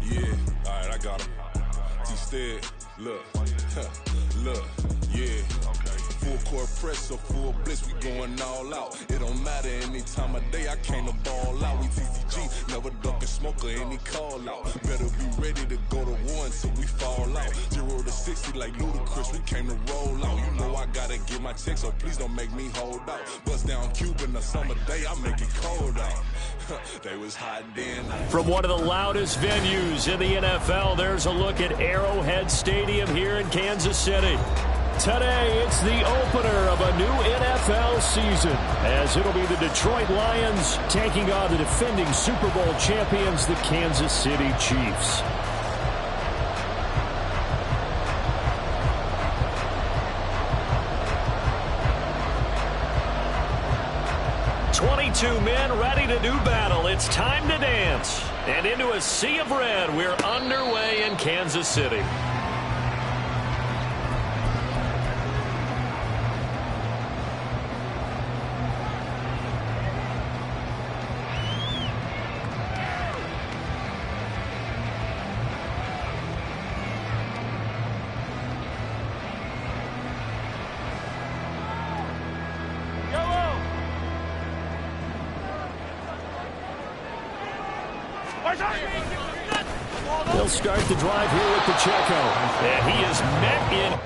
Yeah, alright, I got him. T-Stead, look, look, yeah. Full court press or full blitz, we going all out. It don't matter any time of day, I came to ball out. We TCG, never ducking smoke or any call out. Better be ready to go to war until we fall out. 0 to 60 like Ludacris, we came to roll out. You know I gotta get my check, so please don't make me hold out. Bust down Cuban a summer day, I make it cold out. They was hot then. From one of the loudest venues in the NFL, there's a look at Arrowhead Stadium here in Kansas City. Today, it's the opener of a new NFL season, as it'll be the Detroit Lions taking on the defending Super Bowl champions, the Kansas City Chiefs. Two men ready to do battle. It's time to dance. And into a sea of red, we're underway in Kansas City. They'll start the drive here with Pacheco. And he is met in.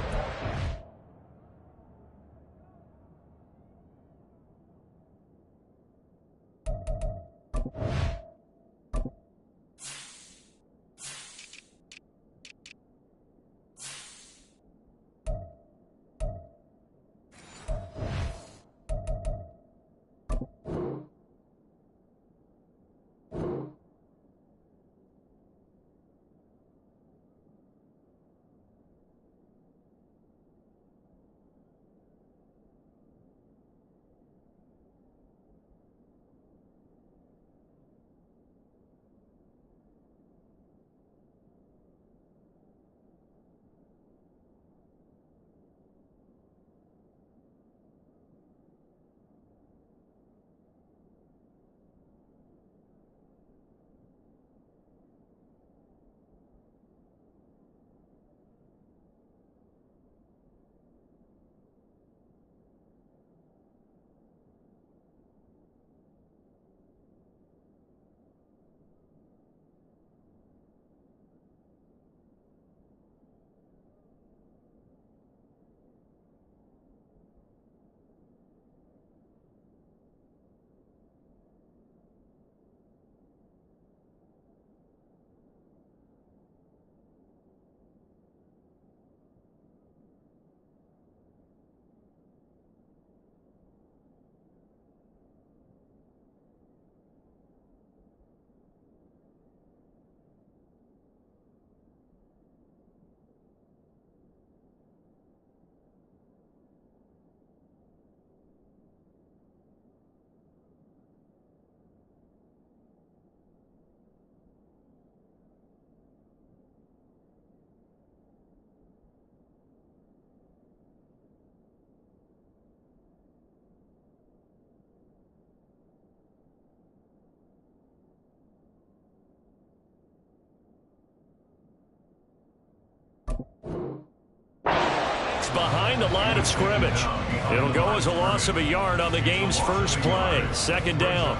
Behind the line of scrimmage. It'll go as a loss of a yard on the game's first play. Second down.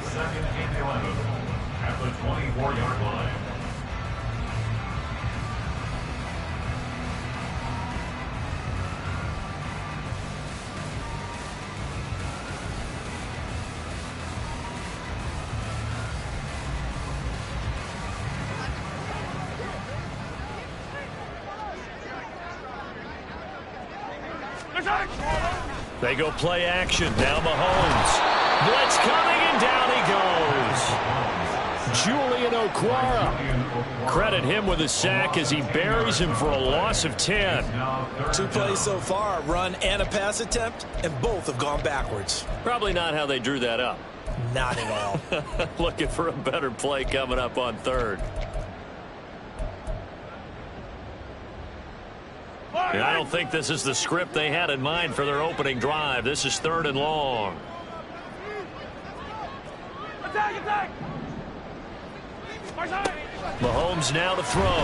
At the 24-yard line. They go play action. Now Mahomes. Blitz coming, and down he goes. Julian Okwara. Credit him with a sack as he buries him for a loss of 10. 2 plays so far, a run and a pass attempt, and both have gone backwards. Probably not how they drew that up. Not at all. Looking for a better play coming up on third. And I don't think this is the script they had in mind for their opening drive. This is 3rd and long. Attack! Mahomes now to throw.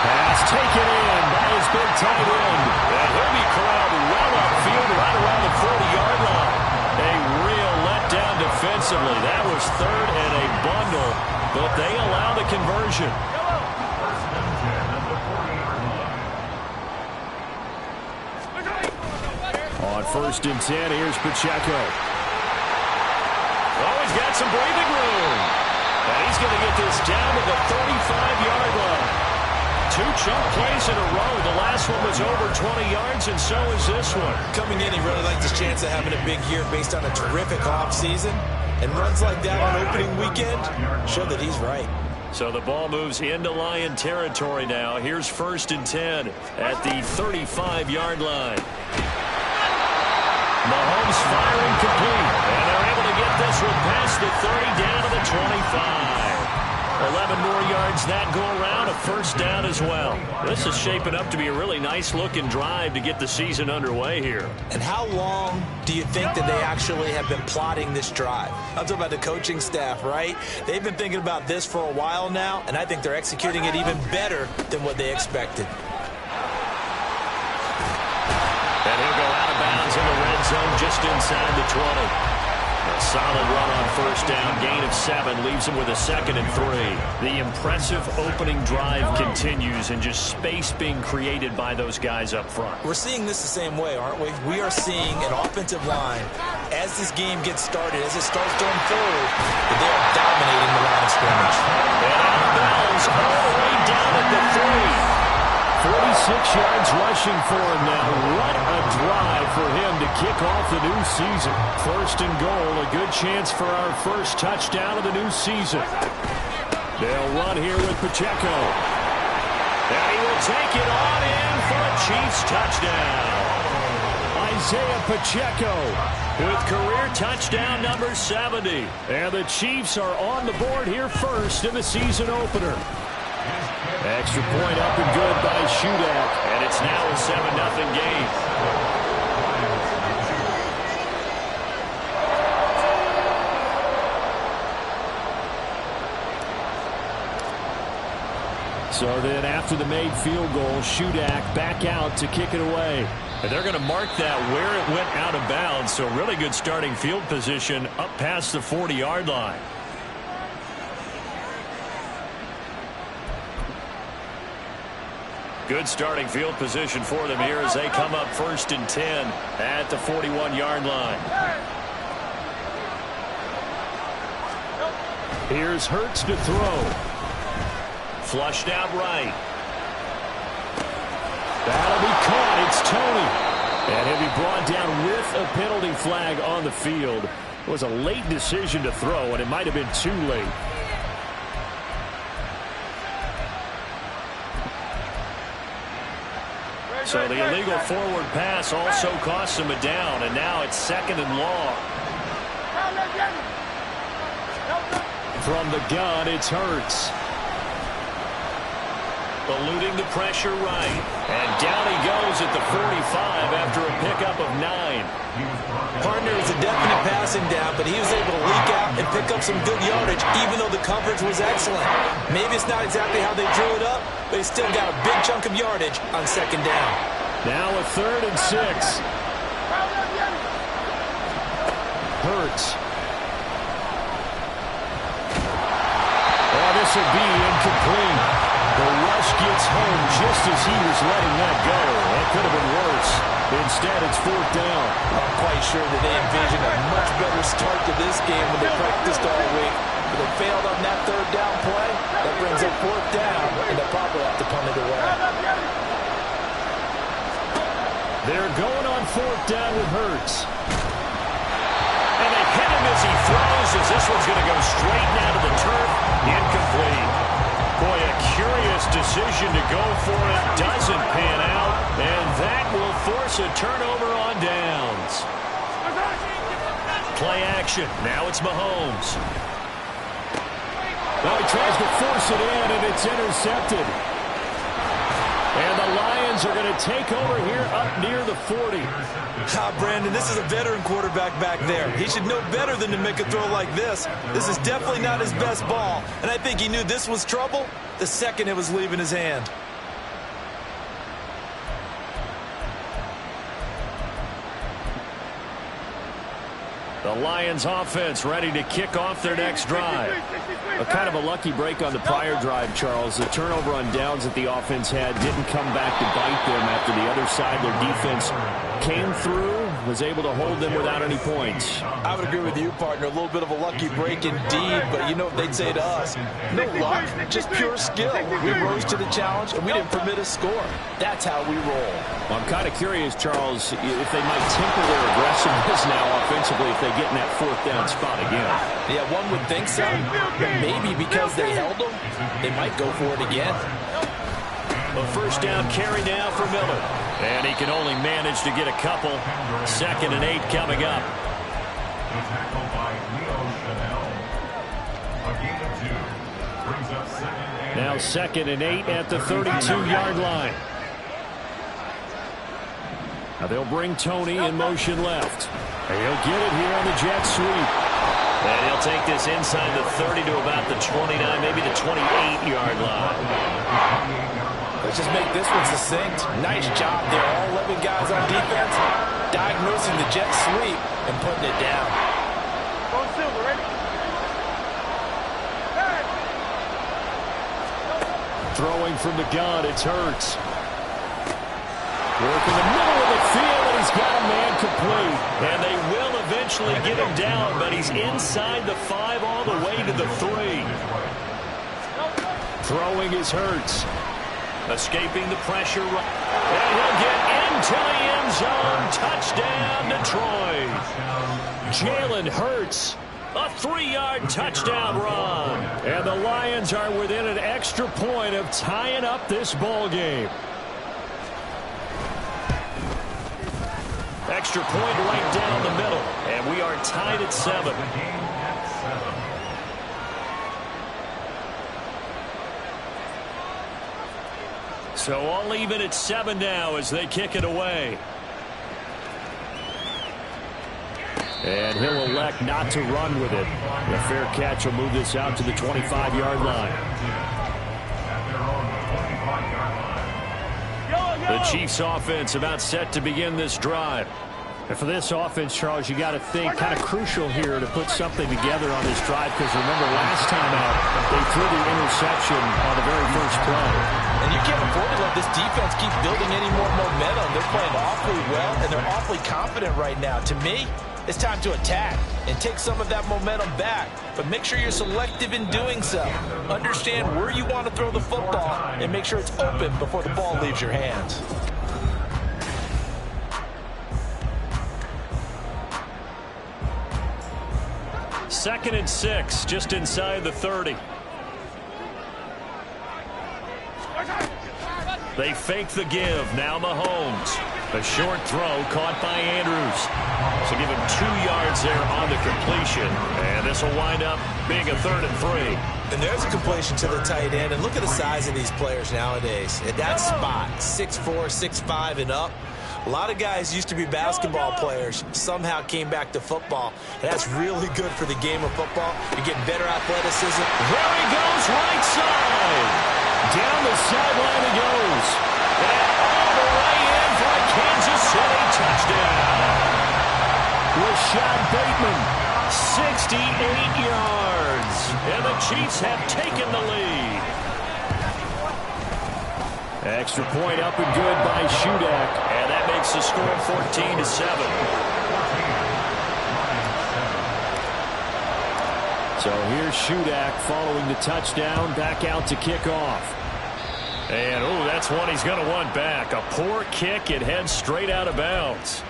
Pass taken in by his big tight end. And he'll be corralled well upfield right around the 40-yard line. A real letdown defensively. That was 3rd and a bundle, but they allow the conversion. On 1st and 10, here's Pacheco. Oh, he's got some breathing room. And he's going to get this down to the 35-yard line. 2 chunk plays in a row. The last one was over 20 yards, and so is this one. Coming in, he really liked his chance of having a big year based on a terrific offseason. And runs like that on opening weekend show that he's right. So the ball moves into Lion territory now. Here's 1st and 10 at the 35-yard line. Mahomes firing complete, and they're able to get this one past the 30 down to the 25. 11 more yards that go around, a 1st down as well. This is shaping up to be a really nice-looking drive to get the season underway here. And how long do you think that they actually have been plotting this drive? I'm talking about the coaching staff, right? They've been thinking about this for a while now, and I think they're executing it even better than what they expected. And he'll go out of bounds in the red zone just inside the 20. A solid run on 1st down, gain of 7, leaves him with a 2nd and 3. The impressive opening drive continues, and just space being created by those guys up front. We're seeing this the same way, aren't we? We are seeing an offensive line, as this game gets started, as it starts to unfold, that they are dominating the line of scrimmage. And out of bounds, all the way down at the 3. 46 yards rushing for him now. What a drive for him to kick off the new season. 1st and goal, a good chance for our first touchdown of the new season. They'll run here with Pacheco. And he will take it on in for a Chiefs touchdown. Isaiah Pacheco with career touchdown number 70. And the Chiefs are on the board here first in the season opener. Extra point up and good by Shudak. And it's now a 7-0 game. So then after the made field goal, Shudak back out to kick it away. And they're going to mark that where it went out of bounds. So really good starting field position up past the 40-yard line. Good starting field position for them here as they come up 1st and 10 at the 41-yard line. Here's Hurts to throw. Flushed out right. That'll be caught. It's Tony. And he'll be brought down with a penalty flag on the field. It was a late decision to throw, and it might have been too late. So the illegal forward pass also costs him a down, and now it's 2nd and long. From the gun, it's Hurts. Eluding the pressure right. And down he goes at the 45 after a pickup of 9. Partner was a definite passing down, but he was able to leak out and pick up some good yardage, even though the coverage was excellent. Maybe it's not exactly how they drew it up, but he still got a big chunk of yardage on 2nd down. Now a 3rd and 6. Hurts. Oh, this will be incomplete. The rush gets home just as he was letting that go. That could have been worse. Instead, it's 4th down. I'm quite sure that they envisioned a much better start to this game when they practiced all week. But they failed on that 3rd down play. That brings up 4th down, and they'll probably have to punt it away. They're going on 4th down with Hurts. And they hit him as he throws, as this one's going to go straight down to the turf. Incomplete. Boy, a curious decision to go for it. Doesn't pan out, and that will force a turnover on downs. Play action. Now it's Mahomes. Well, he tries to force it in, and it's intercepted. And the Lions are going to take over here up near the 40. Brandon, this is a veteran quarterback back there. He should know better than to make a throw like this. This is definitely not his best ball. And I think he knew this was trouble the second it was leaving his hand. The Lions offense ready to kick off their next drive. A kind of a lucky break on the prior drive, Charles. The turnover on downs that the offense had didn't come back to bite them after the other side. Their defense came through, was able to hold them without any points. I would agree with you, partner. A little bit of a lucky break indeed, but you know what they'd say to us. No luck, just pure skill. We rose to the challenge, and we didn't permit a score. That's how we roll. Well, I'm kind of curious, Charles, if they might temper their aggressiveness now offensively if they get in that fourth down spot again. Yeah, one would think so. But maybe because they held them, they might go for it again. A first down carry now for Miller. And he can only manage to get a couple. 2nd and 8 coming up. Now 2nd and 8 at the 32-yard line. Now they'll bring Tony in motion left. And he'll get it here on the jet sweep. And he'll take this inside the 30 to about the 29, maybe the 28-yard line. Let's just make this one succinct. Nice job there. All 11 guys on defense diagnosing the jet sweep and putting it down. Throwing from the gun, it's Hurts. Work in the middle of the field, and he's got a man complete. And they will eventually get him down, but he's inside the 5 all the way to the 3. Throwing is Hurts. Escaping the pressure. And he'll get into the end zone. Touchdown, Detroit. Jalen Hurts. A 3-yard touchdown run. And the Lions are within an extra point of tying up this ball game. Extra point right down the middle. And we are tied at 7. So all even at 7 now as they kick it away. And he'll elect not to run with it. The fair catch will move this out to the 25-yard line. The Chiefs offense about set to begin this drive. And for this offense, Charles, you got to think kind of crucial here to put something together on this drive, because remember last time out they threw the interception on the very first play. And you can't afford to let this defense keep building any more momentum. They're playing awfully well, and they're awfully confident right now. To me, it's time to attack and take some of that momentum back. But make sure you're selective in doing so. Understand where you want to throw the football and make sure it's open before the ball leaves your hands. Second and 6, just inside the 30. They fake the give. Now Mahomes. A short throw caught by Andrews. So give him 2 yards there on the completion. And this will wind up being a 3rd and 3. And there's a completion to the tight end. And look at the size of these players nowadays. At that spot, 6'4", 6'5", and up. A lot of guys used to be basketball players, somehow came back to football. And that's really good for the game of football. You're getting better athleticism. There he goes, right side. Down the sideline he goes. And all the way in for a Kansas City touchdown. Rashad Bateman, 68 yards. And the Chiefs have taken the lead. extra point up and good by Shudak. And that makes the score 14-7. So here's Shudak following the touchdown, back out to kick off. And, oh, that's one he's going to want back. A poor kick. It heads straight out of bounds.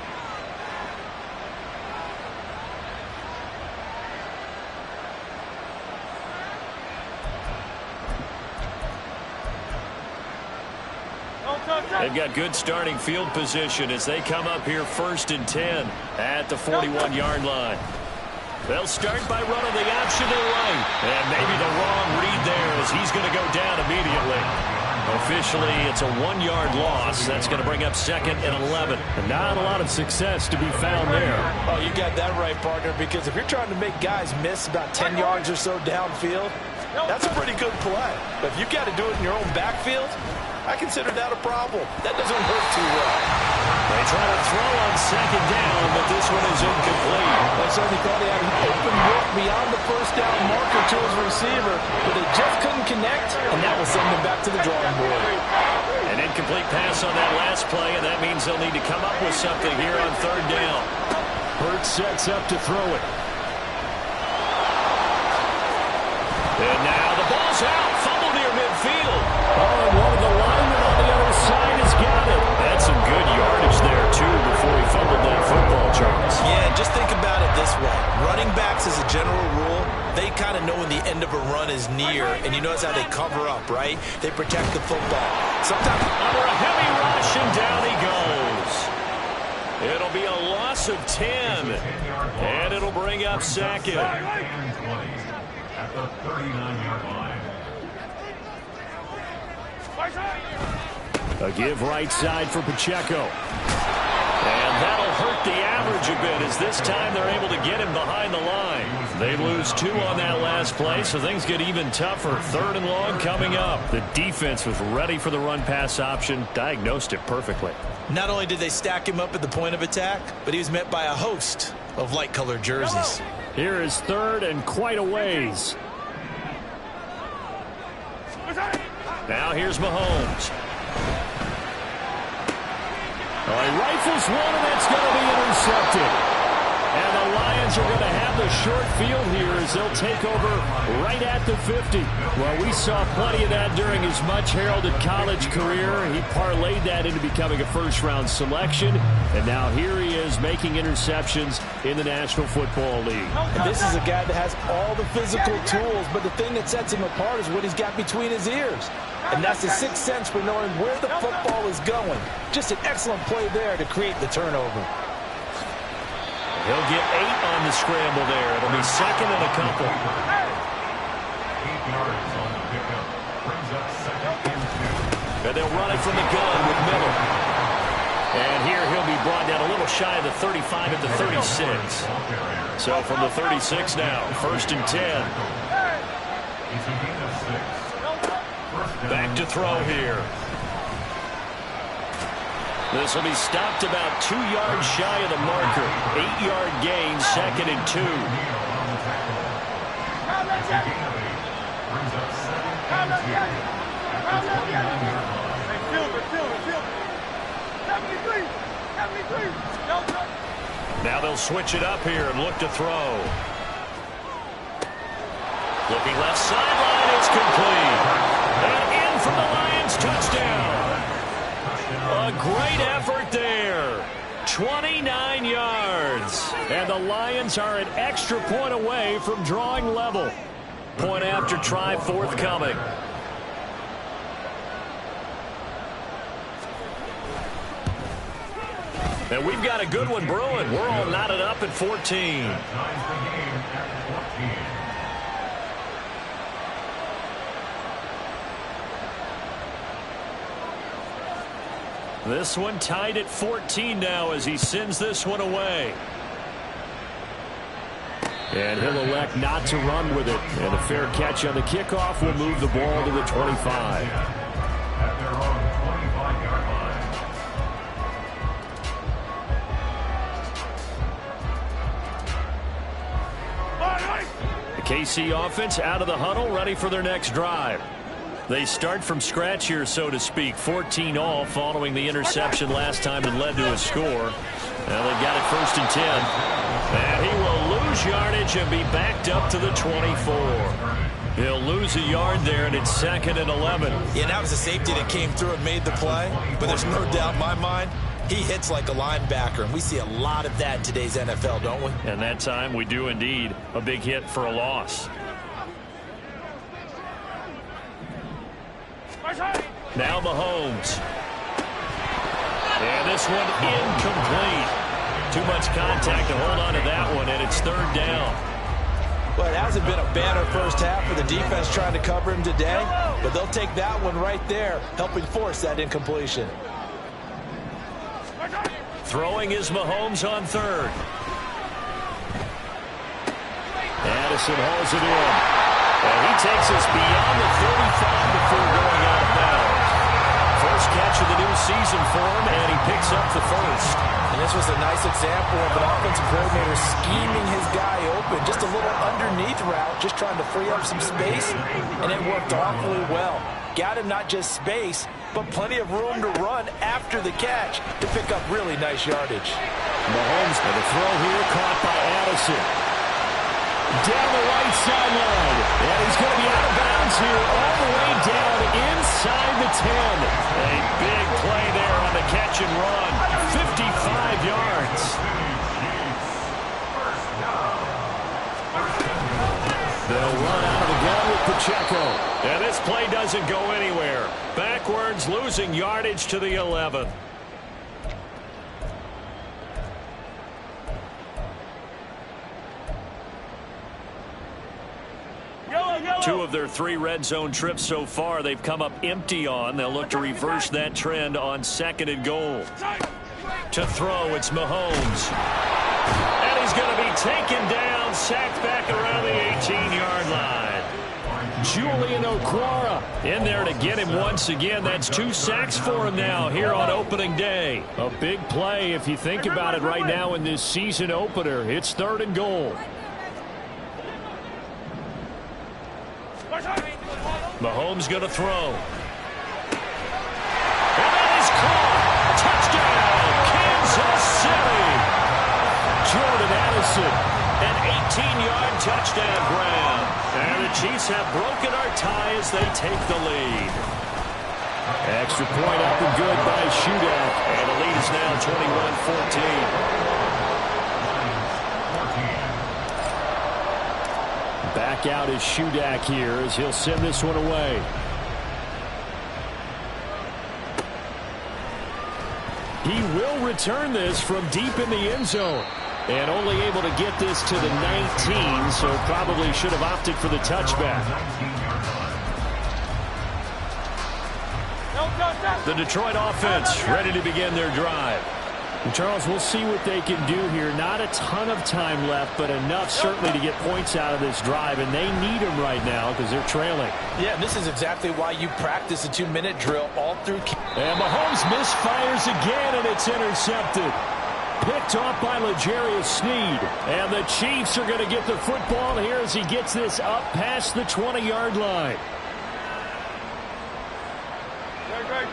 They've got good starting field position as they come up here 1st and 10 at the 41-yard line. They'll start by running the option to the right. And maybe the wrong read there as he's going to go down immediately. Officially, it's a 1-yard loss. That's going to bring up 2nd and 11. And not a lot of success to be found there. Oh, you got that right, partner, because if you're trying to make guys miss about 10 yards or so downfield, that's a pretty good play. But if you've got to do it in your own backfield, I consider that a problem. That doesn't work too well. They try to throw on 2nd down, but this one is incomplete. They certainly thought he had an open look beyond the 1st down marker to his receiver, but they just couldn't connect, and that will send them back to the drawing board. An incomplete pass on that last play, and that means they'll need to come up with something here on 3rd down. Hurts sets up to throw it. And now the ball's out. Fumble near midfield. Oh, and one of the linemen on the other side has got it. That's some good yardage there, too, before he fumbled that football, Charles. Yeah, just think about it this way. Running backs, as a general rule, they kind of know when the end of a run is near, and you notice how they cover up, right? They protect the football. Sometimes under a heavy rush, and down he goes. It'll be a loss of 10, and it'll bring up 2nd. At the 39-yard line. A give right side for Pacheco. And that'll hurt the average a bit as this time they're able to get him behind the line. They lose 2 on that last play, so things get even tougher. 3rd and long coming up. The defense was ready for the run-pass option, diagnosed it perfectly. not only did they stack him up at the point of attack, but he was met by a host of light-colored jerseys. Here is 3rd and quite a ways. Now here's Mahomes. Well, he rifles one, and that's going to be intercepted. And the Lions are going to have the short field here as they'll take over right at the 50. Well, we saw plenty of that during his much-heralded college career. He parlayed that into becoming a first-round selection. And now here he is making interceptions in the National Football League. And this is a guy that has all the physical tools, but the thing that sets him apart is what he's got between his ears. And that's the sixth sense for knowing where the football is going. Just an excellent play there to create the turnover. He'll get 8 on the scramble there. It'll be second and a couple. 8 yards on the pickup. Brings up second and 2. And they'll run it from the gun with Miller. And here he'll be brought down a little shy of the 35 at the 36. So from the 36 now, 1st and 10. Back to throw here. This will be stopped about 2 yards shy of the marker. 8-yard gain, 2nd and 2. Now they'll switch it up here and look to throw. Looking left sideline, it's complete. And in for the Lions, touchdown. A great effort there. 29 yards. And the Lions are an extra point away from drawing level. Point after try forthcoming. And we've got a good one brewing. We're all knotted up at 14. This one tied at 14 now as he sends this one away. And he'll elect not to run with it. And a fair catch on the kickoff will move the ball to the 25. At their own 25-yard line. The KC offense out of the huddle, ready for their next drive. They start from scratch here, so to speak. 14 all following the interception last time that led to a score. Now they've got it 1st and 10. And he will lose yardage and be backed up to the 24. He'll lose a yard there, and it's 2nd and 11. Yeah, that was a safety that came through and made the play. But there's no doubt in my mind, he hits like a linebacker. And we see a lot of that in today's NFL, don't we? And that time we do indeed. A big hit for a loss. Now Mahomes. And this one incomplete. Too much contact to hold on to that one, and it's third down. Well, it hasn't been a banner first half for the defense trying to cover him today, but they'll take that one right there, helping force that incompletion. Throwing is Mahomes on third. Addison hauls it in. And he takes us beyond the 35 before going out of bounds. First catch of the new season for him, and he picks up the first. And this was a nice example of an offensive coordinator scheming his guy open. Just a little underneath route, just trying to free up some space, and it worked awfully well. Got him not just space, but plenty of room to run after the catch to pick up really nice yardage. Mahomes with a throw here, caught by Addison. Down the right sideline. And he's going to be out of bounds here all the way down inside the 10. A big play there on the catch and run. 55 yards. They'll run out of the gun with Pacheco. And this play doesn't go anywhere. Backwards, losing yardage to the 11th. Two of their 3 red zone trips so far they've come up empty on. They'll look to reverse that trend on 2nd and goal. To throw, it's Mahomes. And he's going to be taken down, sacked back around the 18-yard line. Julian Okwara in there to get him once again. That's 2 sacks for him now here on opening day. A big play if you think about it right now in this season opener. It's 3rd and goal. Mahomes going to throw. And that is caught. Touchdown, Kansas City. Jordan Addison, an 18-yard touchdown grab. And the Chiefs have broken our tie as they take the lead. Extra point up and good by Shudak. And the lead is now 21-14. Back out is Shudak here as he'll send this one away. He will return this from deep in the end zone. And only able to get this to the 19, so probably should have opted for the touchback. The Detroit offense ready to begin their drive. And Charles, we'll see what they can do here. Not a ton of time left, but enough certainly to get points out of this drive, and they need them right now because they're trailing. Yeah, and this is exactly why you practice a 2-minute drill all through. And Mahomes misfires again, and it's intercepted. Picked off by L'Jarius Sneed. And the Chiefs are going to get the football here as he gets this up past the 20-yard line. Great.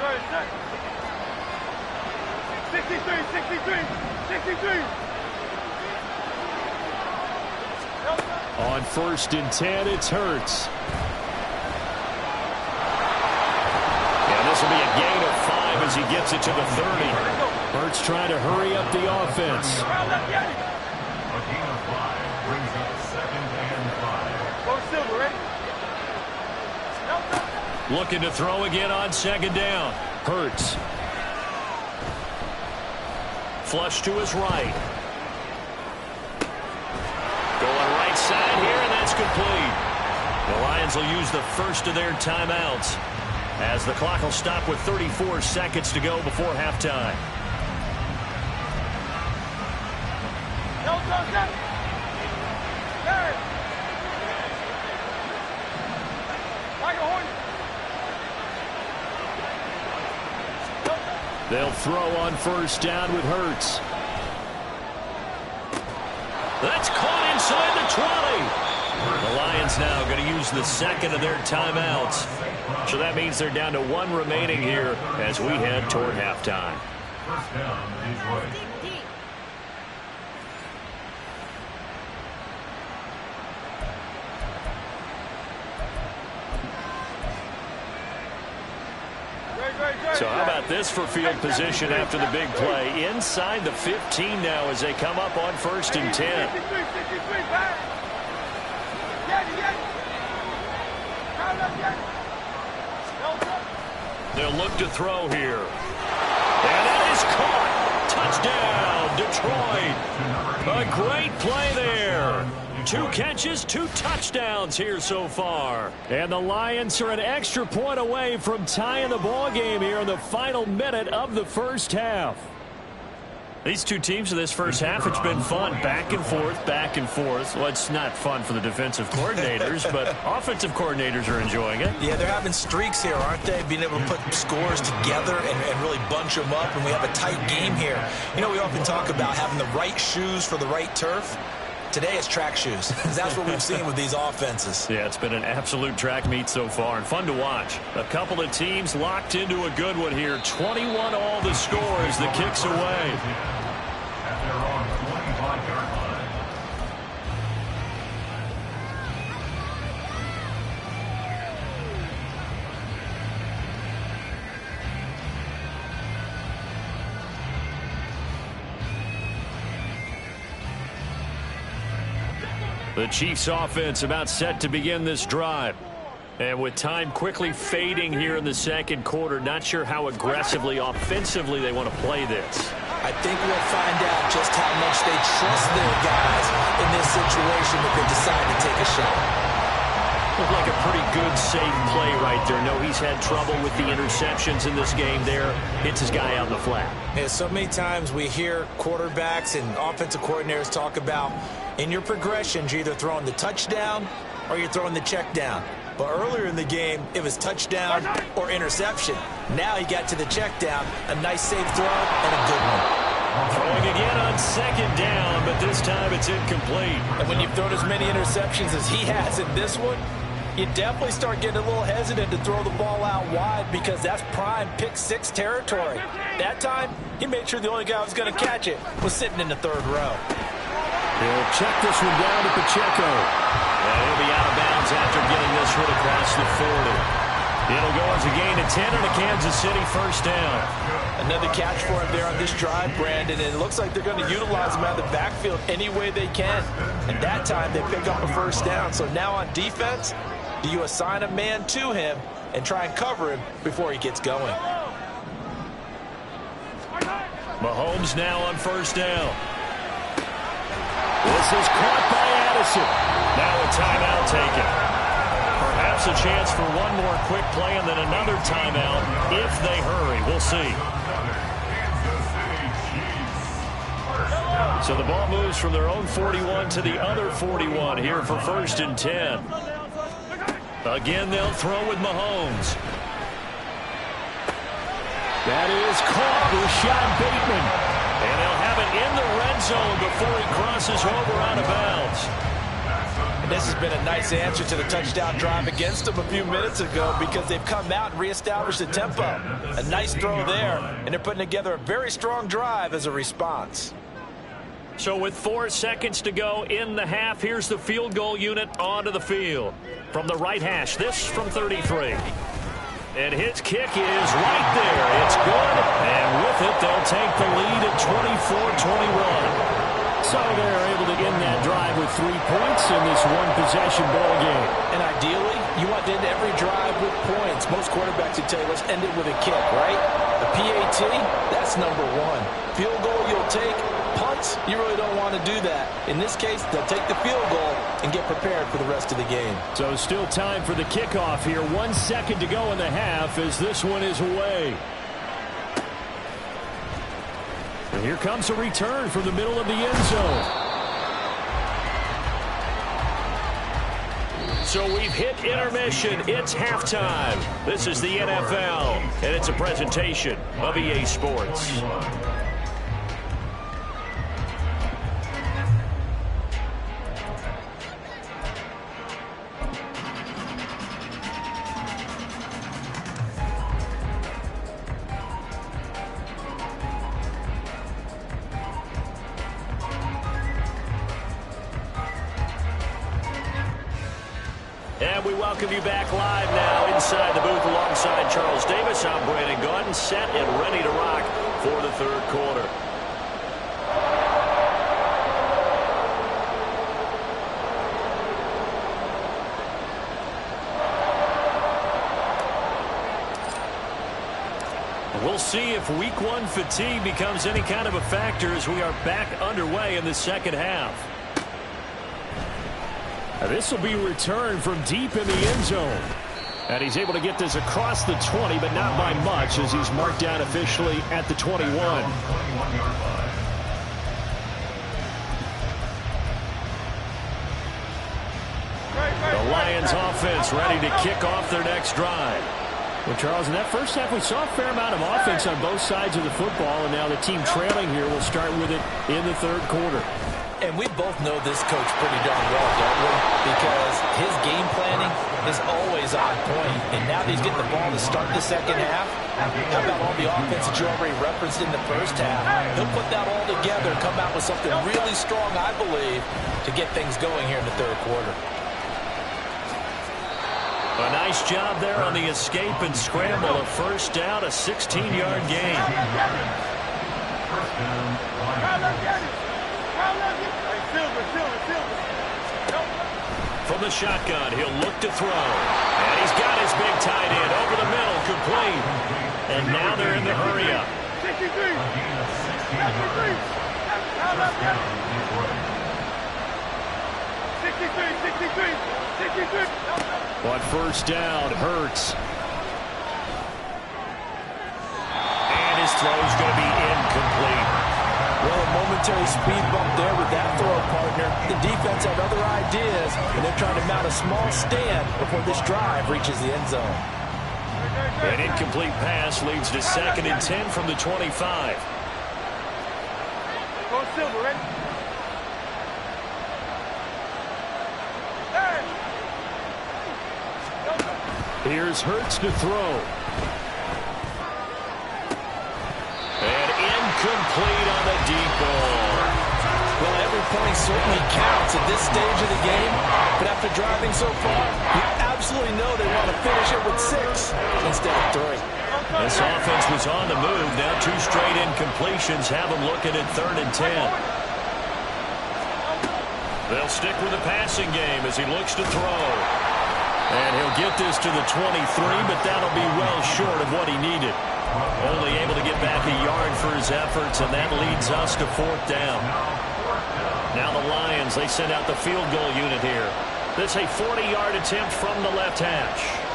63. On 1st and 10, it's Hurts. And this will be a gain of 5 as he gets it to the 30. Hurts trying to hurry up the offense. A gain of 5 brings up 2nd and 5. Go Silver, ready? Looking to throw again on 2nd down. Hurts. Flush to his right. Going right side here, and that's complete. The Lions will use the first of their timeouts as the clock will stop with 34 seconds to go before halftime. They'll throw on 1st down with Hurts. That's caught inside the 20. The Lions now going to use the 2nd of their timeouts. So that means they're down to 1 remaining here as we head toward halftime. First down, Detroit. So how about this for field position after the big play? Inside the 15 now as they come up on 1st and 10. They'll look to throw here. And that is caught. Touchdown, Detroit. A great play there. 2 catches, 2 touchdowns here so far. And the Lions are an extra point away from tying the ball game here in the final minute of the first half. These two teams in this first half, it's been fun. Back and forth, back and forth. Well, it's not fun for the defensive coordinators, but offensive coordinators are enjoying it. Yeah, they're having streaks here, aren't they? Being able to put scores together and really bunch them up, and we have a tight game here. You know, we often talk about having the right shoes for the right turf. Today it's track shoes. That's what we've seen with these offenses. Yeah, it's been an absolute track meet so far and fun to watch. A couple of teams locked into a good one here. 21 all the scores. The kicks away. At their own 25-yard line. The Chiefs offense about set to begin this drive. And with time quickly fading here in the second quarter, not sure how aggressively, offensively they want to play this. I think we'll find out just how much they trust their guys in this situation if they decide to take a shot. Looked like a pretty good, safe play right there. No, he's had trouble with the interceptions in this game there. Hits his guy out in the flat. Yeah, so many times we hear quarterbacks and offensive coordinators talk about in your progressions, you're either throwing the touchdown or you're throwing the check down. But earlier in the game, it was touchdown or interception. Now he got to the check down, a nice safe throw and a good one. Throwing again on second down, but this time it's incomplete. And when you've thrown as many interceptions as he has in this one, you definitely start getting a little hesitant to throw the ball out wide because that's prime pick six territory. That time, he made sure the only guy who was going to catch it was sitting in the third row. He'll check this one down to Pacheco. And he'll be out of bounds after getting this one across the 40. It'll go as a gain of 10 and a Kansas City first down. Another catch for him there on this drive, Brandon, and it looks like they're going to utilize him out of the backfield any way they can. And that time they pick up a first down. So now on defense, do you assign a man to him and try and cover him before he gets going? Mahomes now on first down. This is caught by Addison. Now a timeout taken. Perhaps a chance for one more quick play and then another timeout if they hurry. We'll see. So the ball moves from their own 41 to the other 41 here for first and 10. Again, they'll throw with Mahomes. That is caught. Rashad Bateman. And they'll have it in the red zone before he crosses over out of bounds. And this has been a nice answer to the touchdown drive against them a few minutes ago because they've come out and reestablished the tempo. A nice throw there, and they're putting together a very strong drive as a response. So with 4 seconds to go in the half, here's the field goal unit onto the field. From the right hash, this from 33. And his kick is right there. It's good. And with it, they'll take the lead at 24-21. So they're able to end that drive with 3 points in this one-possession ball game. And ideally, you want to end every drive with points. Most quarterbacks would tell you, let's end it with a kick, right? A PAT, that's number one. Field goal you'll take. Punts, you really don't want to do that. In this case, they'll take the field goal and get prepared for the rest of the game. So still time for the kickoff here. 1 second to go in the half as this one is away. And here comes a return from the middle of the end zone. So we've hit intermission. It's halftime. This is the NFL, and it's a presentation of EA Sports. And we welcome you back live now inside the booth alongside Charles Davis. I'm Brandon Gaudin, set and ready to rock for the third quarter. We'll see if week 1 fatigue becomes any kind of a factor as we are back underway in the second half. This will be returned from deep in the end zone. And he's able to get this across the 20, but not by much as he's marked down officially at the 21. The Lions offense ready to kick off their next drive. Well, Charles, in that first half, we saw a fair amount of offense on both sides of the football, and now the team trailing here will start with it in the third quarter. And we both know this coach pretty darn well, don't we? Because his game planning is always on point. And now that he's getting the ball to start the second half, how about all the offense that you already referenced in the first half? He'll put that all together and come out with something really strong, I believe, to get things going here in the third quarter. A nice job there on the escape and scramble. A first down, a 16-yard gain. First down, From the shotgun, he'll look to throw. And he's got his big tight end over the middle, complete. And now they're in the hurry-up. 63. 63. On first down, Hurts. And his throw's going to be incomplete. Well, a momentary speed bump there with that throw, partner. The defense had other ideas, and they're trying to mount a small stand before this drive reaches the end zone. An incomplete pass leads to 2nd and 10 from the 25. Go Silver, ready? Here's Hurts to throw. And incomplete on the deep ball. Well, every point certainly counts at this stage of the game, but after driving so far, you absolutely know they want to finish it with 6 instead of 3. This offense was on the move. Now 2 straight incompletions have them looking at 3rd and 10. They'll stick with the passing game as he looks to throw. And he'll get this to the 23, but that'll be well short of what he needed. Only able to get back a yard for his efforts, and that leads us to 4th down. Now the Lions, they send out the field goal unit here. This a 40-yard attempt from the left hash.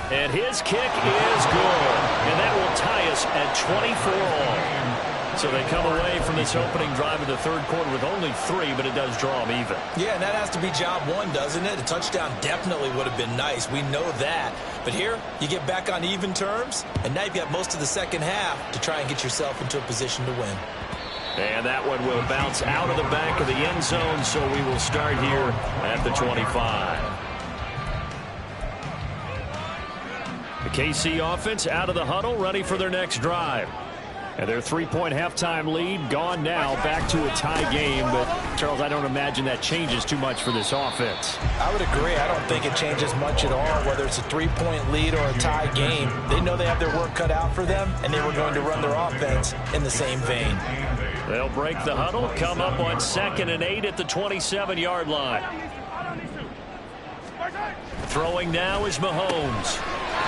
And his kick is good. And that will tie us at 24 all. So they come away from this opening drive in the third quarter with only 3, but it does draw them even. Yeah, and that has to be job 1, doesn't it? A touchdown definitely would have been nice. We know that. But here, you get back on even terms, and now you've got most of the second half to try and get yourself into a position to win. And that one will bounce out of the back of the end zone, so we will start here at the 25. The KC offense out of the huddle, ready for their next drive. And their 3-point halftime lead gone now, back to a tie game. But, Charles, I don't imagine that changes too much for this offense. I would agree. I don't think it changes much at all, whether it's a 3-point lead or a tie game. They know they have their work cut out for them, and they were going to run their offense in the same vein. They'll break the huddle, come up on 2nd and 8 at the 27-yard line. Throwing now is Mahomes.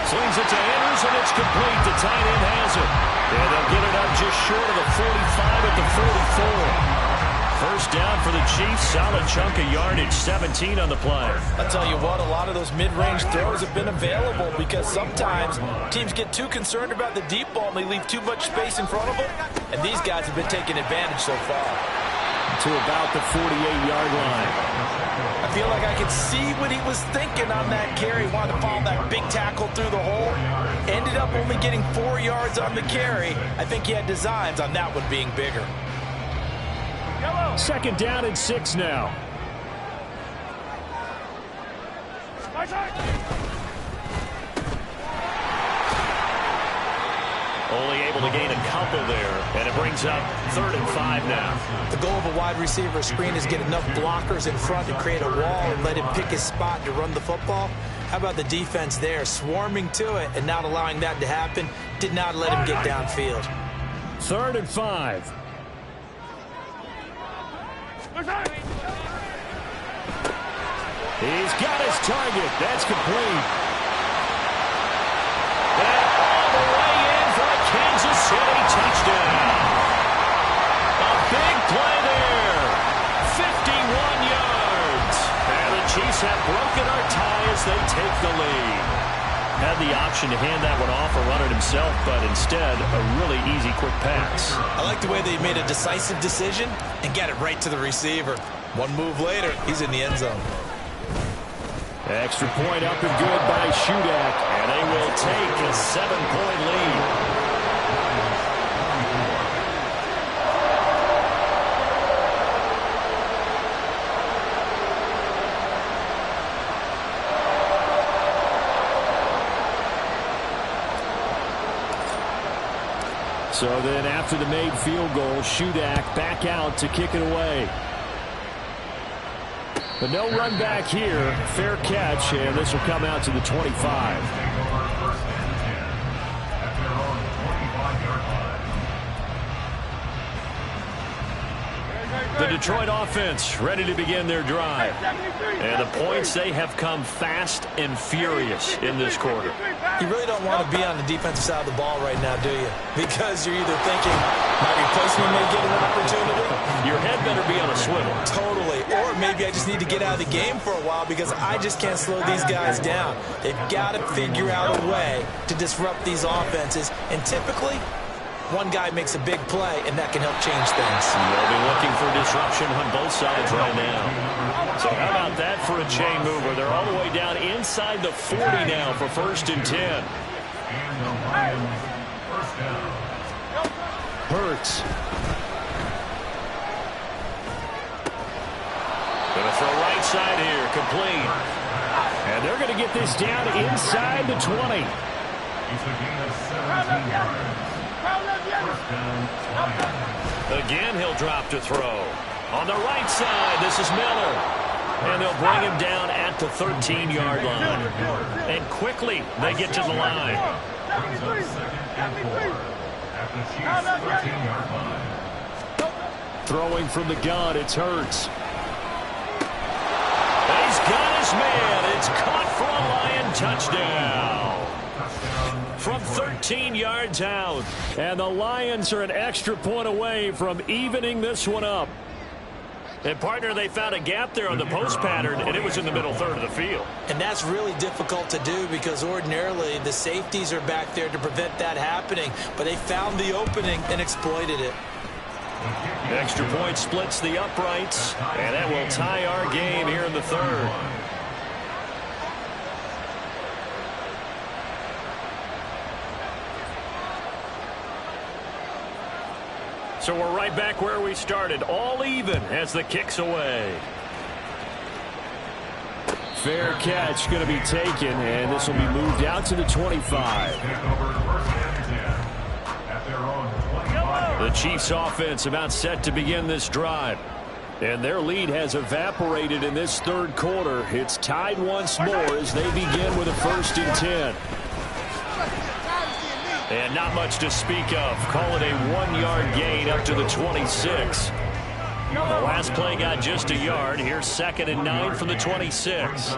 Slings it to Andrews, and it's complete. The tight end has it. And they'll get it up just short of the 45 at the 44. First down for the Chiefs. Solid chunk of yardage, 17 on the play. I'll tell you what, a lot of those mid-range throws have been available because sometimes teams get too concerned about the deep ball and they leave too much space in front of them. And these guys have been taking advantage so far. To about the 48-yard line. I feel like I could see what he was thinking on that carry. Wanted to follow that big tackle through the hole. Ended up only getting 4 yards on the carry. I think he had designs on that one being bigger. 2nd down and 6 now. Only able to gain a couple there, and it brings up 3rd and 5 now. The goal of a wide receiver screen is get enough blockers in front to create a wall and let him pick his spot to run the football. How about the defense there, swarming to it and not allowing that to happen? Did not let him get downfield. 3rd and 5. He's got his target. That's complete. And all the way in for a Kansas City touchdown. A big play there. 51 yards. And the Chiefs have broken our tie as they take the lead. Had the option to hand that one off or run it himself, but instead, a really easy, quick pass. I like the way they made a decisive decision and got it right to the receiver. One move later, he's in the end zone. Extra point up and good by Shudak, and they will take a 7-point lead. So then after the made field goal, Shudak back out to kick it away. But no run back here. Fair catch, and this will come out to the 25. The Detroit offense ready to begin their drive. And the points, they have come fast and furious in this quarter. You really don't want to be on the defensive side of the ball right now, do you? Because you're either thinking, my replacement may get an opportunity. Your head better be on a swivel. Totally. Or maybe I just need to get out of the game for a while because I just can't slow these guys down. They've got to figure out a way to disrupt these offenses. And typically, one guy makes a big play, and that can help change things. They'll be looking for disruption on both sides right now. So how about that for a chain mover? They're all the way down inside the 40 now for 1st and 10. Hurts. Gonna throw right side here, complete. And they're gonna get this down inside the 20. It's a gain of 17 yards. Again, he'll drop to throw. On the right side, this is Miller. And they'll bring him down at the 13-yard line. And quickly, they get to the line. Brings up 2nd and 4 at the Chiefs' 13-yard line. Throwing from the gun, it's Hurts. And he's got his man. It's caught for a Lion touchdown. From 13 yards out. And the Lions are an extra point away from evening this one up. And, partner, they found a gap there on the post pattern, and it was in the middle third of the field. And that's really difficult to do because ordinarily the safeties are back there to prevent that happening. But they found the opening and exploited it. Extra point splits the uprights, and that will tie our game here in the third. So we're right back where we started, all even as the kick's away. Fair catch going to be taken, and this will be moved out to the 25. The Chiefs offense about set to begin this drive. And their lead has evaporated in this third quarter. It's tied once more as they begin with a 1st and 10. And not much to speak of. Call it a 1-yard gain up to the 26. The last play got just a yard. Here's 2nd and 9 from the 26.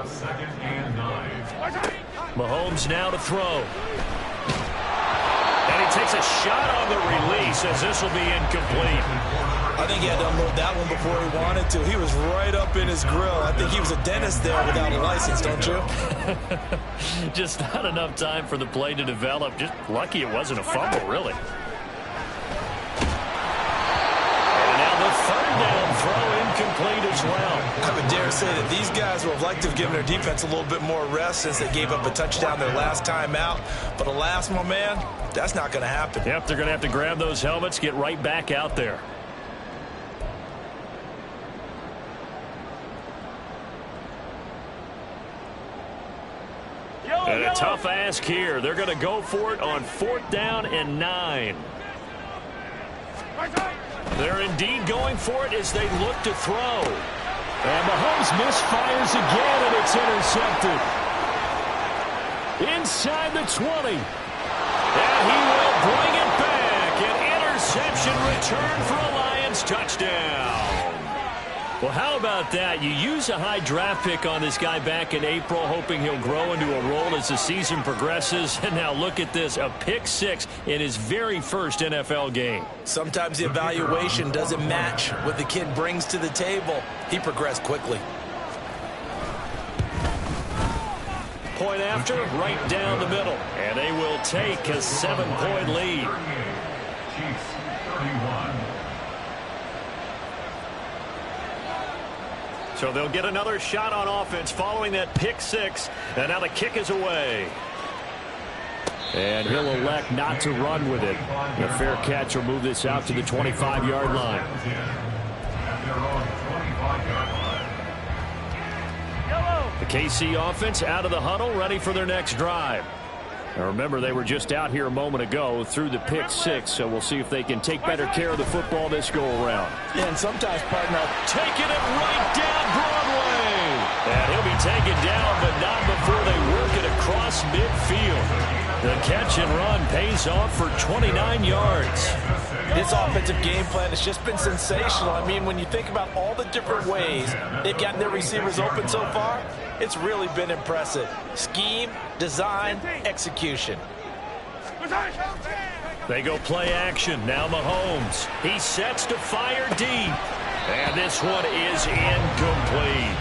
Mahomes now to throw. And he takes a shot on the release as this will be incomplete. I think he had to unload that one before he wanted to. He was right up in his grill. I think he was a dentist there without a license, don't you? Just not enough time for the play to develop. Just lucky it wasn't a fumble, really. And now the 3rd down throw incomplete as well. I would dare say that these guys would have liked to have given their defense a little bit more rest since they gave up a touchdown their last time out. But alas, my man, that's not going to happen. Yep, they're going to have to grab those helmets, get right back out there. And a tough ask here. They're going to go for it on 4th down and 9. They're indeed going for it as they look to throw. And Mahomes misfires again, and it's intercepted. inside the 20. And he will bring it back. An interception return for a Lions touchdown. Well, how about that? You use a high draft pick on this guy back in April, hoping he'll grow into a role as the season progresses. And now look at this, a pick 6 in his very first NFL game. Sometimes the evaluation doesn't match what the kid brings to the table. He progressed quickly. Point after, right down the middle. And they will take a 7-point lead. Chiefs 31. So they'll get another shot on offense following that pick 6. And now the kick is away. And he'll elect not to run with it. The fair catch will move this out to the 25-yard line. The KC offense out of the huddle, ready for their next drive. Now remember, they were just out here a moment ago through the pick 6, so we'll see if they can take better care of the football this go-around. Yeah, and sometimes, partner, taking it right down Broadway. And he'll be taken down, but not before they work it across midfield. The catch and run pays off for 29 yards. This offensive game plan has just been sensational. I mean, when you think about all the different ways they've gotten their receivers open so far, it's really been impressive. Scheme, design, execution. They go play action. Now Mahomes. He sets to fire deep. And this one is incomplete.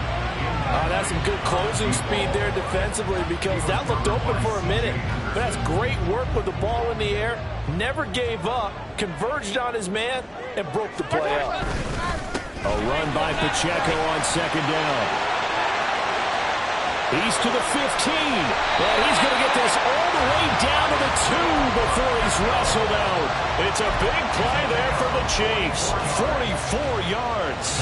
That's some good closing speed there defensively, because that looked open for a minute. But that's great work with the ball in the air. Never gave up, converged on his man, and broke the play up. A run by Pacheco on second down. He's to the 15. And he's going to get this all the way down to the 2 before he's wrestled out. It's a big play there for the Chiefs. 44 yards.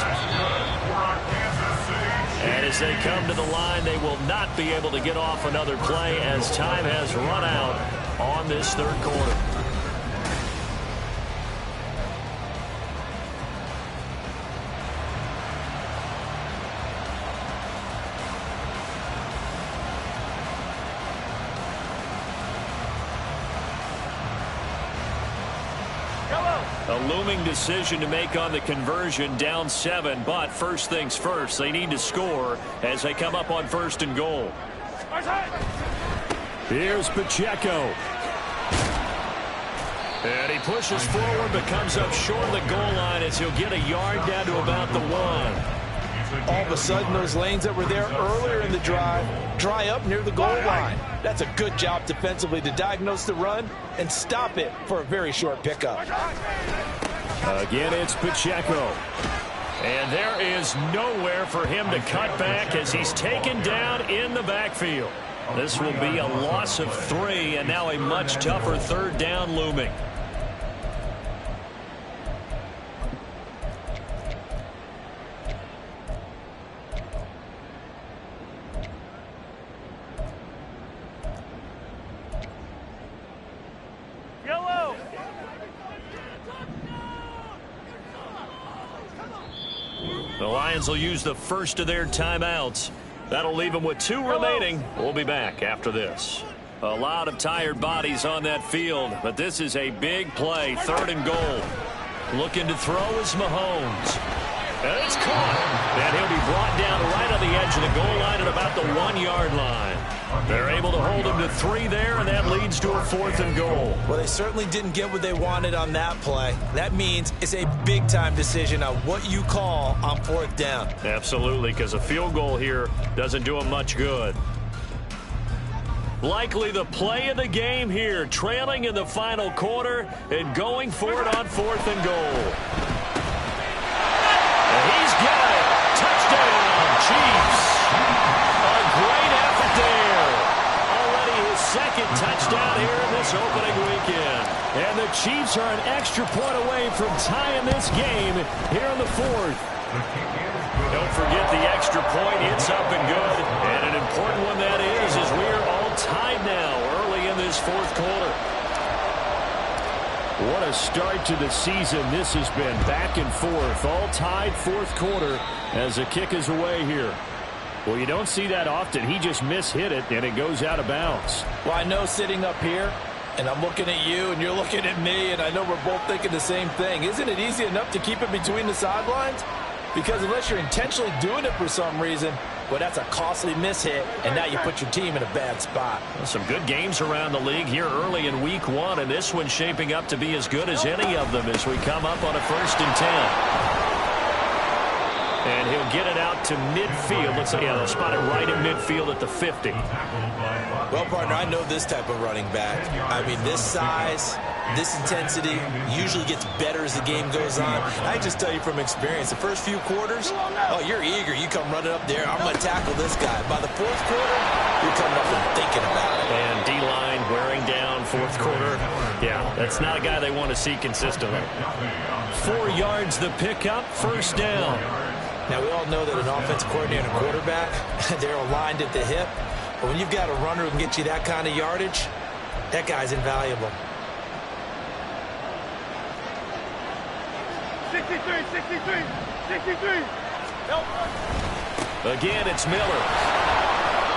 And as they come to the line, they will not be able to get off another play as time has run out on this third quarter. A looming decision to make on the conversion, down 7, but first things first, they need to score as they come up on first and goal. Here's Pacheco. And he pushes forward but comes up short of the goal line as he'll get a yard down to about the 1. All of a sudden, those lanes that were there earlier in the drive dry up near the goal line. That's a good job defensively to diagnose the run and stop it for a very short pickup. Again, it's Pacheco. And there is nowhere for him to cut back as he's taken down in the backfield. This will be a loss of 3, and now a much tougher third down looming. The Lions will use the first of their timeouts. That'll leave them with 2 remaining. We'll be back after this. A lot of tired bodies on that field, but this is a big play, 3rd and goal. Looking to throw is Mahomes. And it's caught. And he'll be brought down right on the edge of the goal line at about the 1-yard line. They're able to hold him to 3 there, and that leads to a 4th and goal. Well, they certainly didn't get what they wanted on that play. That means it's a big-time decision on what you call on 4th down. Absolutely, because a field goal here doesn't do him much good. Likely the play of the game here, trailing in the final quarter and going for it on 4th and goal. And he's got it. Touchdown, Chiefs. A great effort there. Already his 2nd touchdown here in this opening weekend. And the Chiefs are an extra point away from tying this game here in the 4th. Don't forget the extra point. It's up and good. And an important one that is, as we are all tied now early in this 4th quarter. What a start to the season this has been. Back and forth, all tied 4th quarter as the kick is away here. Well, you don't see that often. He just mishit it, and it goes out of bounds. Well, I know sitting up here, and I'm looking at you, and you're looking at me, and I know we're both thinking the same thing. Isn't it easy enough to keep it between the sidelines? Because unless you're intentionally doing it for some reason, well, that's a costly mishit, and now you put your team in a bad spot. Well, some good games around the league here early in week 1, and this one's shaping up to be as good as any of them as we come up on a 1st and 10. And he'll get it out to midfield. Let's say, yeah, they'll spot it right in midfield at the 50. Well, partner, I know this type of running back. I mean, this size, this intensity usually gets better as the game goes on. I just tell you from experience, the first few quarters, oh, you're eager. You come running up there. I'm going to tackle this guy. By the 4th quarter, you're coming up and thinking about it. And D-line wearing down 4th quarter. Yeah, that's not a guy they want to see consistently. 4 yards the pickup, 1st down. Now, we all know that an offensive coordinator and a quarterback, they're aligned at the hip. But when you've got a runner who can get you that kind of yardage, that guy's invaluable. 63, 63, 63. Again, it's Miller.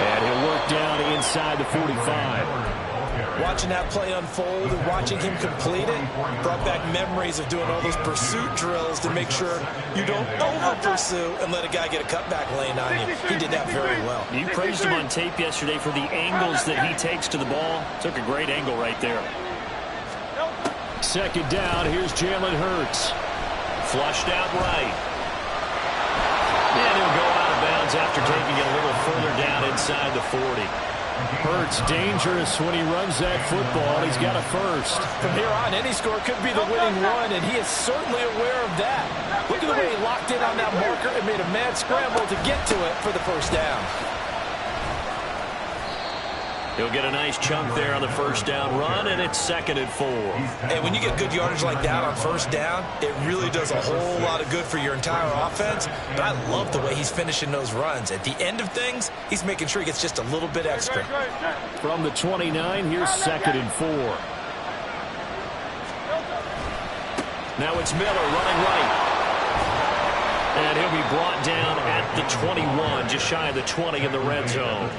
And he'll work down inside the 45. Watching that play unfold and watching him complete it brought back memories of doing all those pursuit drills to make sure you don't over-pursue and let a guy get a cutback lane on you. He did that very well. You praised him on tape yesterday for the angles that he takes to the ball. Took a great angle right there. 2nd down, here's Jalen Hurts. Flushed out right. And he'll go out of bounds after taking it a little further down inside the 40. Hurts dangerous when he runs that football. He's got a 1st. From here on, any score could be the winning one, and he is certainly aware of that. Look at the way he locked in on that marker and made a mad scramble to get to it for the 1st down. He'll get a nice chunk there on the 1st down run, and it's 2nd and 4. And when you get good yardage like that on 1st down, it really does a whole lot of good for your entire offense. But I love the way he's finishing those runs. At the end of things, he's making sure he gets just a little bit extra. From the 29, here's 2nd and 4. Now it's Miller running right. And he'll be brought down at the 21, just shy of the 20 in the red zone.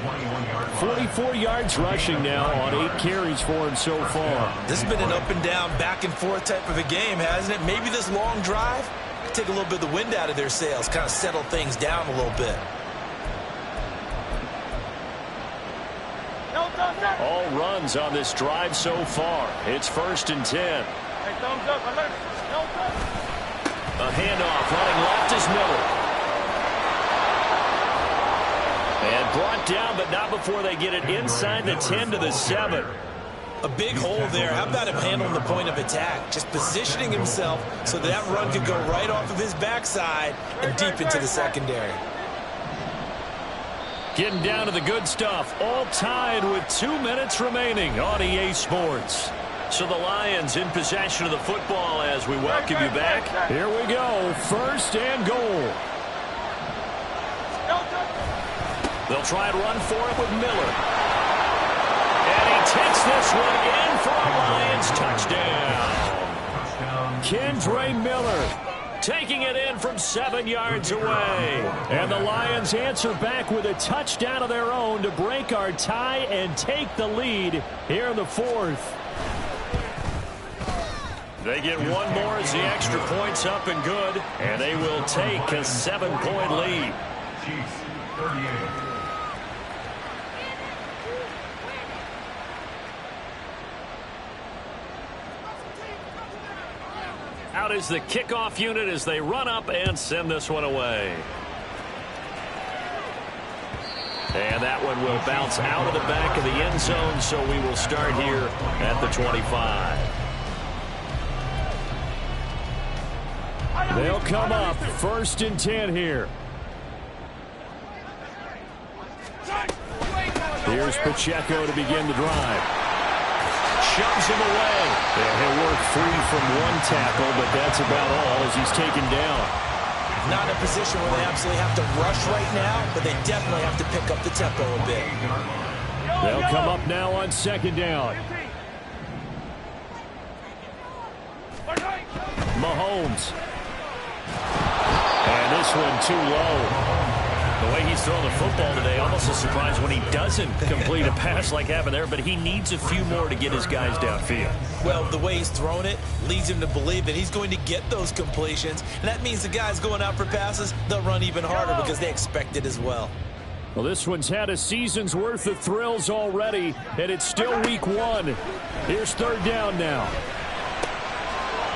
44 yards rushing now on 8 carries for him so far. This has been an up and down, back and forth type of a game, hasn't it? Maybe this long drive could take a little bit of the wind out of their sails, kind of settle things down a little bit. All runs on this drive so far. It's 1st and 10. Hey, thumbs up, alert. A handoff running left is Miller. And brought down, but not before they get it inside the 10 to the 7. A big hole there. How about him handling the point of attack? Just positioning himself so that run could go right off of his backside and deep into the secondary. Getting down to the good stuff. All tied with 2 minutes remaining on EA Sports. So the Lions in possession of the football as we welcome you back. Here we go. 1st and goal. They'll try and run for it with Miller. And he takes this one in for a Lions touchdown. Kendre Miller taking it in from 7 yards away. And the Lions answer back with a touchdown of their own to break our tie and take the lead here in the 4th. They get one more as the extra point's up and good, and they will take a 7-point lead. Chiefs, 38. Out is the kickoff unit as they run up and send this one away. And that one will bounce out of the back of the end zone, so we will start here at the 25. They'll come up 1st and 10 here. Here's Pacheco to begin the drive. Shoves him away. And he'll work free from one tackle, but that's about all as he's taken down. Not in a position where they absolutely have to rush right now, but they definitely have to pick up the tempo a bit. They'll come up now on 2nd down. Mahomes. And this one too low. The way he's throwing the football today, almost a surprise when he doesn't complete a pass like happened there, but he needs a few more to get his guys downfield. Well, the way he's thrown it leads him to believe that he's going to get those completions, and that means the guys going out for passes, they'll run even harder because they expect it as well. Well, this one's had a season's worth of thrills already, and it's still week 1. Here's third down now.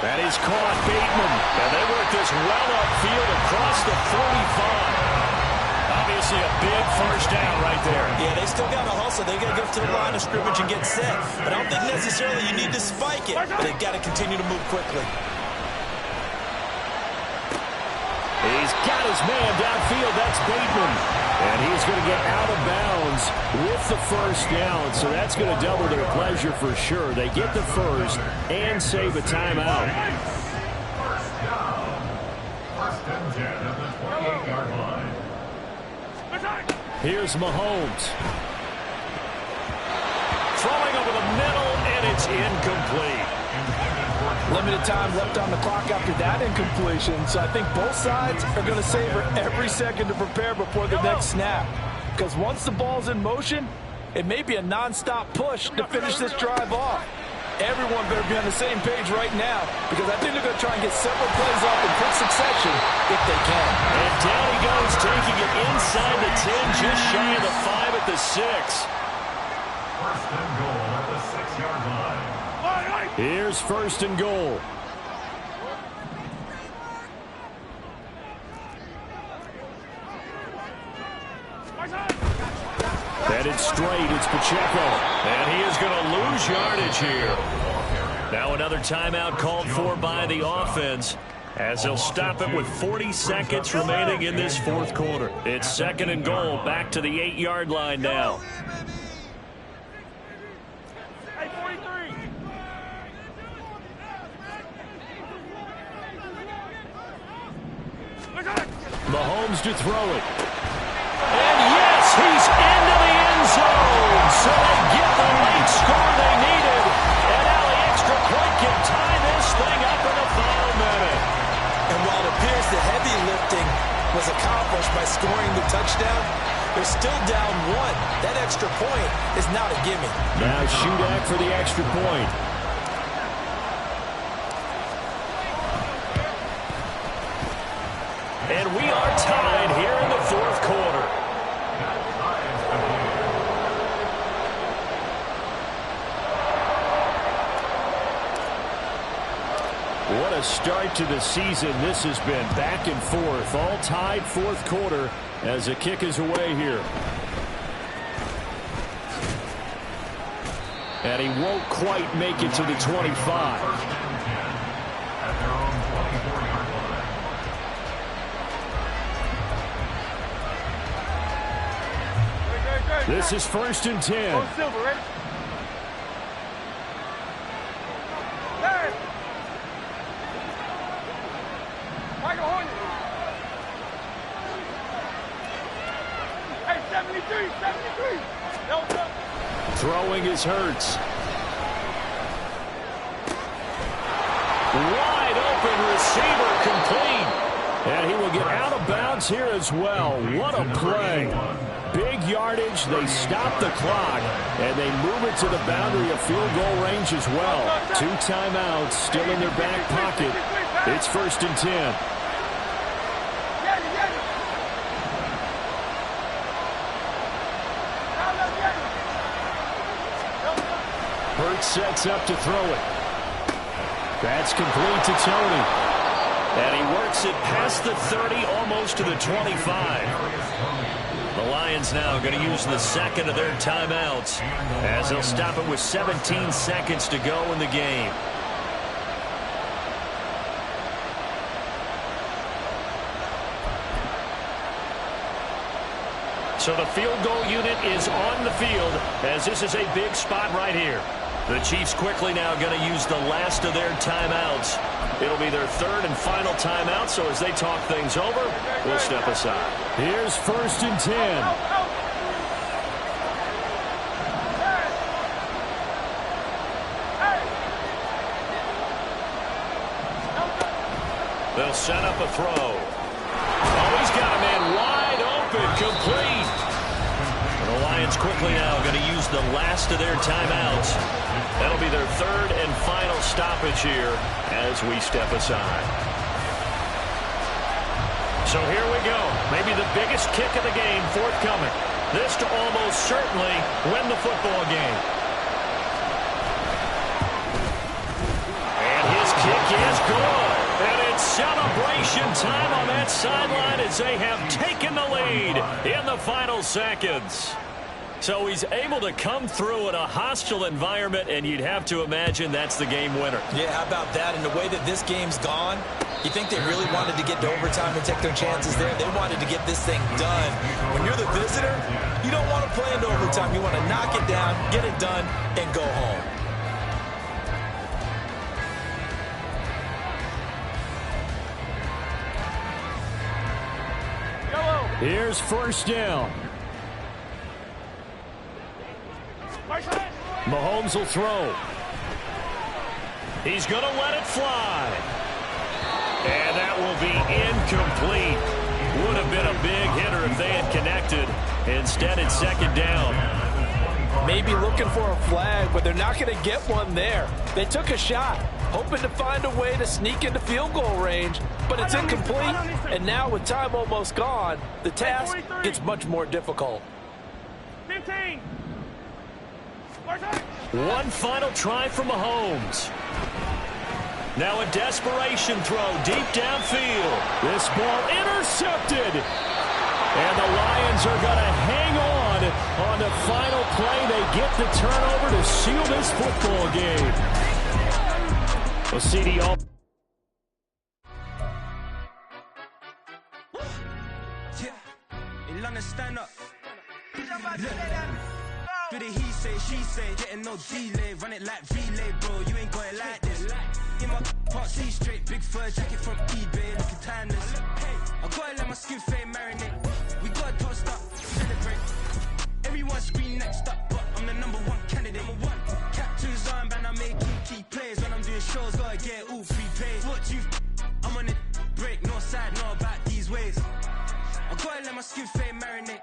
That is caught, Bateman. And they work this well upfield across the 45. Obviously a big first down right there. Yeah, they still got to hustle. They got to get to the line of scrimmage and get set. But I don't think necessarily you need to spike it. But they've got to continue to move quickly. He's got his man downfield. That's Bateman. And he's going to get out of bounds with the first down. So that's going to double their pleasure for sure. They get the first and save a timeout. First down. First and 10 at the 28-yard line. Here's Mahomes. Throwing over the middle, and it's incomplete. Limited time left on the clock after that incompletion, so I think both sides are going to savor every second to prepare before the next snap. Because once the ball's in motion, it may be a non-stop push to finish this drive off. Everyone better be on the same page right now, because I think they're going to try and get several plays off in quick succession if they can. And down he goes, taking it inside the 10, just shy of the 5 at the 6. First and goal at the 6-yard line. Here's first and goal. Headed straight, it's Pacheco. And he is going to lose yardage here. Now another timeout called for by the offense, as they'll stop it with 40 seconds remaining in this fourth quarter. It's second and goal, back to the 8-yard line now. Mahomes to throw it. And yes, he's into the end zone. So they get the late score they needed. And now the extra point can tie this thing up in the final minute. And while it appears the heavy lifting was accomplished by scoring the touchdown, they're still down 1. That extra point is not a gimme. Now Shudak for the extra point. And we are tied here in the fourth quarter. What a start to the season this has been. Back and forth, all tied fourth quarter as the kick is away here. And he won't quite make it to the 25. This is first and 10. Silver, ready? Hey! Michael Horner. Hey, 73, 73. No, no. Throwing is Hurts. Wide open receiver complete. And he will get out of bounds here as well. What a play. Big yardage, they stop the clock, and they move it to the boundary of field goal range as well. 2 timeouts still in their back pocket. It's first and 10. Hurts sets up to throw it. That's complete to Tony. And he works it past the 30, almost to the 25. The Lions now going to use the second of their timeouts as they'll stop it with 17 seconds to go in the game. So the field goal unit is on the field as this is a big spot right here. The Chiefs quickly now going to use the last of their timeouts. It'll be their third and final timeout, so as they talk things over, we'll step aside. Here's first and 10. They'll set up a throw. Oh, he's got a man wide open Incomplete. The Lions quickly now going to use the last of their timeouts. That'll be their third and final stoppage here as we step aside. So here we go. Maybe the biggest kick of the game forthcoming. This to almost certainly win the football game. And his kick is good. And it's celebration time on that sideline as they have taken the lead in the final seconds. So he's able to come through in a hostile environment, and you'd have to imagine that's the game winner. Yeah, how about that? And the way that this game's gone, you think they really wanted to get to overtime and take their chances there? They wanted to get this thing done. When you're the visitor, you don't want to play into overtime. You want to knock it down, get it done, and go home. Here's first down. Mahomes will throw. He's going to let it fly. And that will be incomplete. Would have been a big hitter if they had connected. Instead, it's second down. Maybe looking for a flag, but they're not going to get one there. They took a shot, hoping to find a way to sneak into field goal range, but it's incomplete. And now with time almost gone, the task gets much more difficult. 15. One final try for Mahomes. Now a desperation throw deep downfield. This ball intercepted. And the Lions are going to hang on the final play. They get the turnover to seal this football game. Well, CD all. In London, stand up. Do the he say, she say, getting no delay, run it like relay, bro. You ain't got it like this. In my part, see straight, big fur jacket from eBay, looking timeless. I gotta let my skin fade marinate. We gotta toast up, celebrate. Everyone scream next up, but I'm the #1 candidate. Captain's armband, I'm making key plays when I'm doing shows. Gotta get it all prepaid. What you? I'm on it break, no side, know about these ways. I gotta let my skin fade marinate.